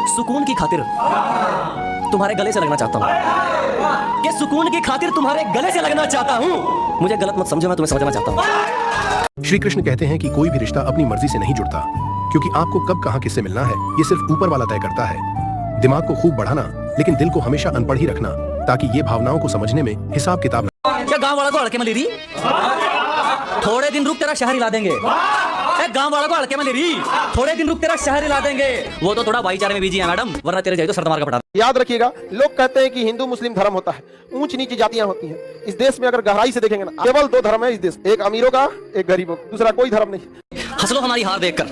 सुकून की खातिर तुम्हारे गले से लगना चाहता हूँ, कि सुकून की खातिर तुम्हारे गले से लगना चाहता हूँ। मुझे गलत मत समझो, मैं तुम्हें समझाना चाहता हूँ। श्री कृष्ण कहते हैं कि कोई भी रिश्ता अपनी मर्जी से नहीं जुड़ता, क्योंकि आपको कब कहां किससे मिलना है ये सिर्फ ऊपर वाला तय करता है। दिमाग को खूब बढ़ाना, लेकिन दिल को हमेशा अनपढ़ ही रखना, ताकि ये भावनाओं को समझने में हिसाब किताब न। क्या गांव वाला को हड़के में ले रही? थोड़े दिन रुक तेरा शहर हिला देंगे। गांव वाला को हड़के में ले रही, थोड़े दिन रुक तेरा शहर हिला देंगे। वो तो थोड़ा भाईचारे में बिजी है मैडम, वरना तेरे जाए तो सरदार का पटा। याद रखिएगा, लोग कहते हैं कि हिंदू मुस्लिम धर्म होता है, ऊंच नीच जातियां होती हैं। इस देश में अगर गहराई से देखेंगे ना, केवल दो धर्म है इस देश, एक अमीरों का, एक गरीबों का, दूसरा कोई धर्म नहीं। हंसलो हमारी हार देखकर,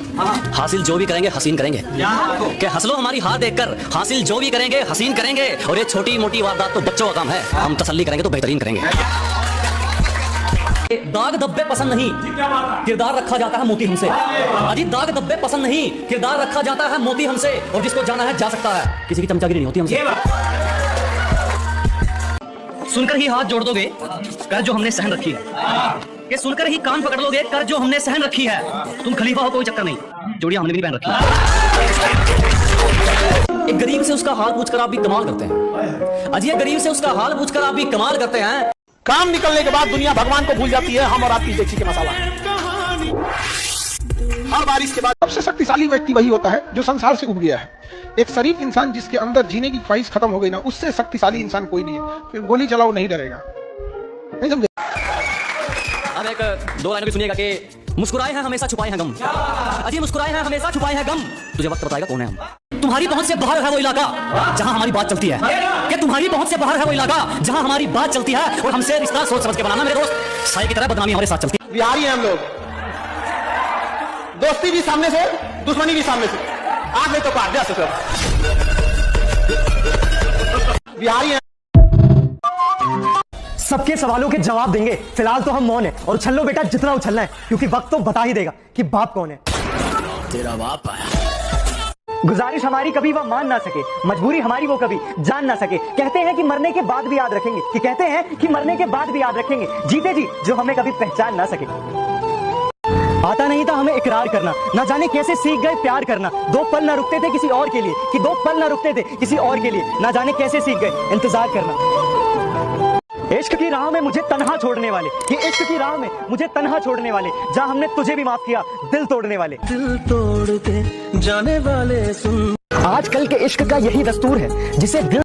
हासिल जो भी करेंगे हसीन करेंगे। क्या हंसलो हमारी हार देखकर, हासिल जो भी करेंगे हसीन करेंगे। और ये छोटी मोटी वारदात तो बच्चों का काम है, हम तसल्ली करेंगे तो बेहतरीन करेंगे। दाग धब्बे पसंद नहीं, किरदार रखा जाता है मोती हमसे। अजी दाग धब्बे पसंद नहीं, किरदार रखा जाता है मोती हमसे। और जिसको जाना है जा सकता है, किसी की चमचागिरी नहीं होती हमसे। सुनकर ही हाथ जोड़ दोगे कर जो हमने सहन रखी है, कि सुनकर ही कान पकड़ लोगे कर जो हमने सहन रखी है। तुम खलीफा हो कोई चक्कर नहीं, जोड़ियां हमने भी पहन रखी है। एक गरीब से उसका हाल पूछकर आप भी कमाल करते हैं। अजी एक गरीब से उसका हाल पूछकर आप भी कमाल करते हैं। काम निकलने के बाद दुनिया भगवान को भूल जाती है, हम और आपकी देखी के मसाला। हर बारिश के बाद सबसे शक्तिशाली व्यक्ति वही होता है जो संसार से उब गया है। एक शरीफ इंसान जिसके अंदर जीने की ख्वाहिश खत्म हो गई ना, उससे शक्तिशाली इंसान कोई नहीं है। फिर गोली चलाओ नहीं डरेगा, नहीं समझे? अब एक दो लाइनों की सुनिएगा कि मुस्कुराए हैं हमेशा छुपाए हैं गम। अजी मुस्कुराए हैं हमेशा छुपाए हैं गम। तुझे वक्त बताएगा कौन है हम। तुम्हारी पहुंच से बाहर है वो इलाका जहां हमारी बात चलती है, कि तुम्हारी पहुंच से बाहर है वो इलाका जहां हमारी बात चलती है। और हमसे रिश्ता सोच समझ के बनाना मेरे दोस्त, साई की तरह बदनामी हमारे साथ चलती है। बिहारी हैं हम लोग, दोस्ती भी सामने से, दुश्मनी भी सामने से। आग नहीं तो पार जा सकते। बिहारी हैं। सबके सवालों के जवाब देंगे, फिलहाल तो हम मौन है। और उछल लो बेटा जितना उछलना है, क्योंकि वक्त तो बता ही देगा कि बाप कौन है। तेरा बाप आया। गुजारिश हमारी कभी वह मान ना सके, मजबूरी हमारी वो कभी जान ना सके। कहते हैं कि मरने के बाद भी याद रखेंगे, कि कहते हैं कि मरने के बाद भी याद रखेंगे। जीते जी जो हमें कभी पहचान ना सके। आता नहीं था हमें इकरार करना, ना जाने कैसे सीख गए प्यार करना। दो पल ना रुकते थे किसी और के लिए, कि दो पल ना रुकते थे किसी और के लिए। ना जाने कैसे सीख गए इंतजार करना। इश्क की राह में मुझे तन्हा छोड़ने वाले, कि इश्क की राह में मुझे तन्हा छोड़ने वाले। जहां हमने तुझे भी माफ किया, दिल तोड़ने वाले। दिल तोड़ के जाने वाले सुन। आजकल के इश्क का यही दस्तूर है, जिसे दिल